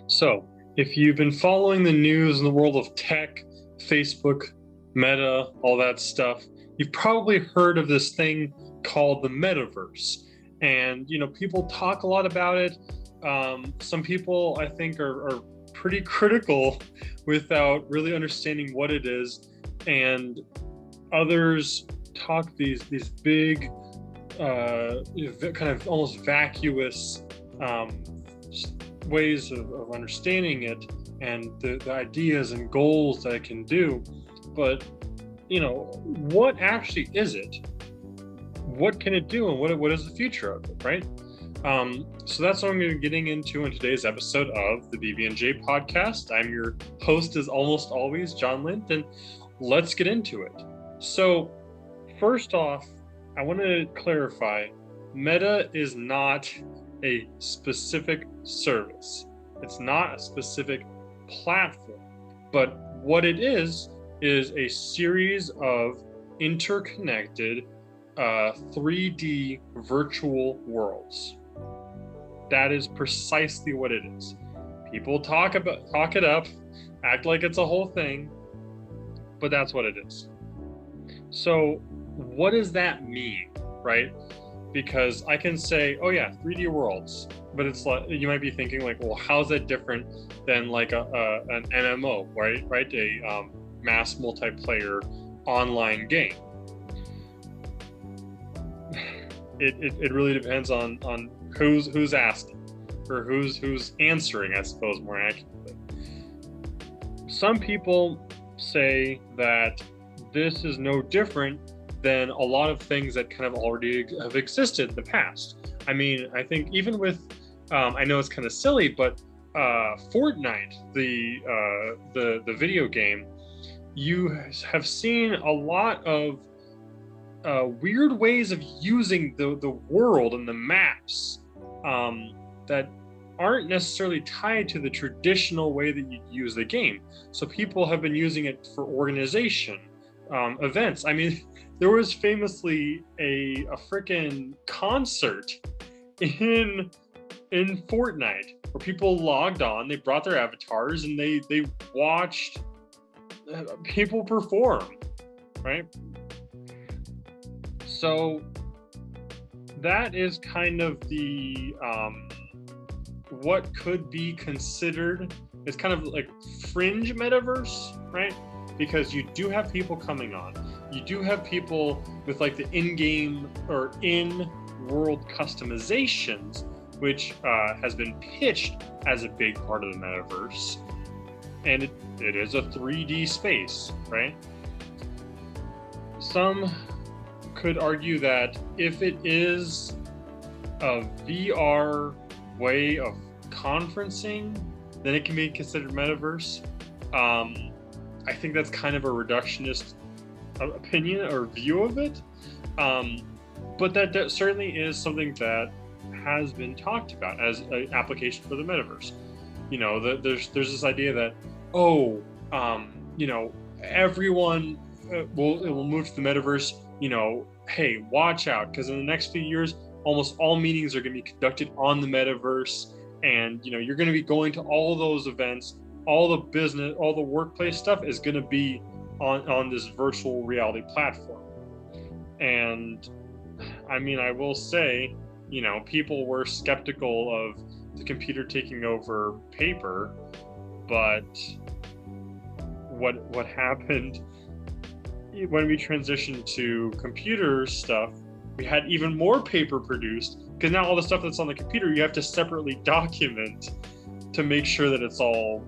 So, if you've been following the news in the world of tech, Facebook, Meta, all that stuff, you've probably heard of this thing called the Metaverse. And, people talk a lot about it. Some people, I think, are pretty critical without really understanding what it is. And others talk these big, kind of almost vacuous ways of understanding it and the ideas and goals that it can do. But what actually is it? What can it do, and what is the future of it, right? So that's what I'm going to be getting into in today's episode of the BB&J podcast. I'm your host, as almost always, John Lint, and let's get into it. So first off, I want to clarify, Meta is not a specific service. It's not a specific platform, but what it is a series of interconnected 3D virtual worlds. That is precisely what it is. People talk it up, act like it's a whole thing, but that's what it is. So what does that mean, right? Because I can say, oh yeah, 3D worlds, but it's like, you might be thinking like, well, how's that different than like an MMO, right? A mass multiplayer online game. It really depends on who's asking, or who's answering, I suppose, more accurately. Some people say that this is no different than a lot of things that kind of already have existed in the past. I mean, I think even with, I know it's kind of silly, but Fortnite, the video game, you have seen a lot of weird ways of using the world and the maps that aren't necessarily tied to the traditional way that you use the game. So people have been using it for organization, events. I mean, there was famously a freaking concert in Fortnite where people logged on, they brought their avatars, and they watched people perform, right? So that is kind of the what could be considered, it's kind of like fringe metaverse, right? Because you do have people coming on. You do have people with like the in-game or in-world customizations, which has been pitched as a big part of the metaverse. And it is a 3D space, right? Some could argue that if it is a VR way of conferencing, then it can be considered metaverse. I think that's kind of a reductionist opinion or view of it, but that certainly is something that has been talked about as an application for the metaverse. There's this idea that everyone will move to the metaverse. Hey, watch out, because in the next few years, almost all meetings are going to be conducted on the metaverse, and you're going to be going to all those events. All the business, all the workplace stuff is going to be on this virtual reality platform. And I mean, I will say, people were skeptical of the computer taking over paper, but what happened when we transitioned to computer stuff, we had even more paper produced, because now all the stuff that's on the computer, you have to separately document to make sure that it's all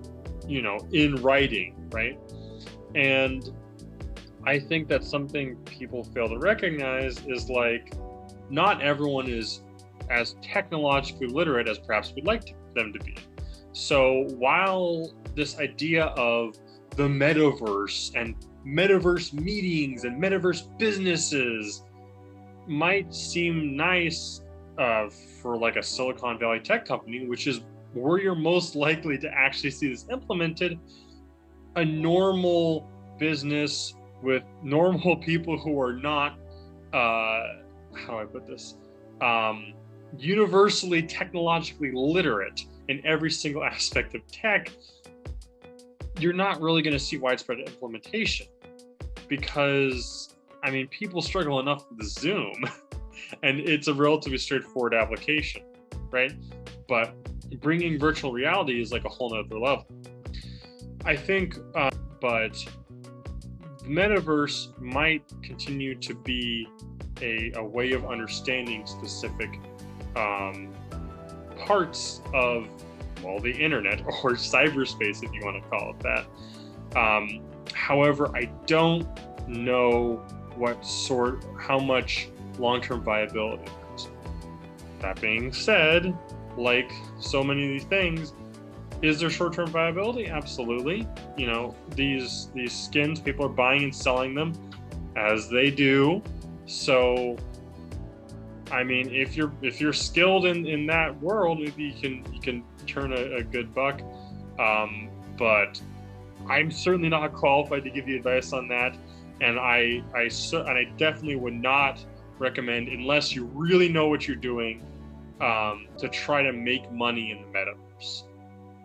in writing, right? And I think that's something people fail to recognize is like, not everyone is as technologically literate as perhaps we'd like them to be. So while this idea of the metaverse and metaverse meetings and metaverse businesses might seem nice for like a Silicon Valley tech company, which is where you're most likely to actually see this implemented, a normal business with normal people who are not, how do I put this? Universally technologically literate in every single aspect of tech, you're not really going to see widespread implementation because, I mean, people struggle enough with Zoom and it's a relatively straightforward application, right? But bringing virtual reality is like a whole nother level. I think, but the metaverse might continue to be a way of understanding specific parts of, well, the internet or cyberspace, if you want to call it that. However, I don't know how much long-term viability there is. That being said, like so many of these things, is there short-term viability? Absolutely. You know, these skins, people are buying and selling them as they do. So, I mean, if you're skilled in that world, maybe you can turn a good buck. But I'm certainly not qualified to give you advice on that, and I definitely would not recommend, unless you really know what you're doing, to try to make money in the metaverse.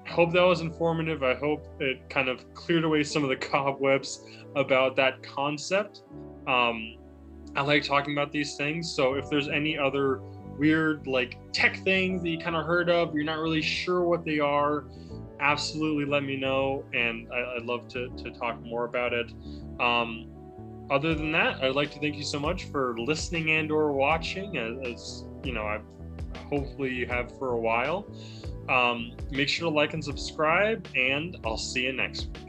I hope that was informative. I hope it kind of cleared away some of the cobwebs about that concept. I like talking about these things. So if there's any other weird like tech things that you kind of heard of, you're not really sure what they are, absolutely let me know. And I'd love to talk more about it. Other than that, I'd like to thank you so much for listening and or watching, as you know, hopefully you have for a while. Make sure to like and subscribe, and I'll see you next week.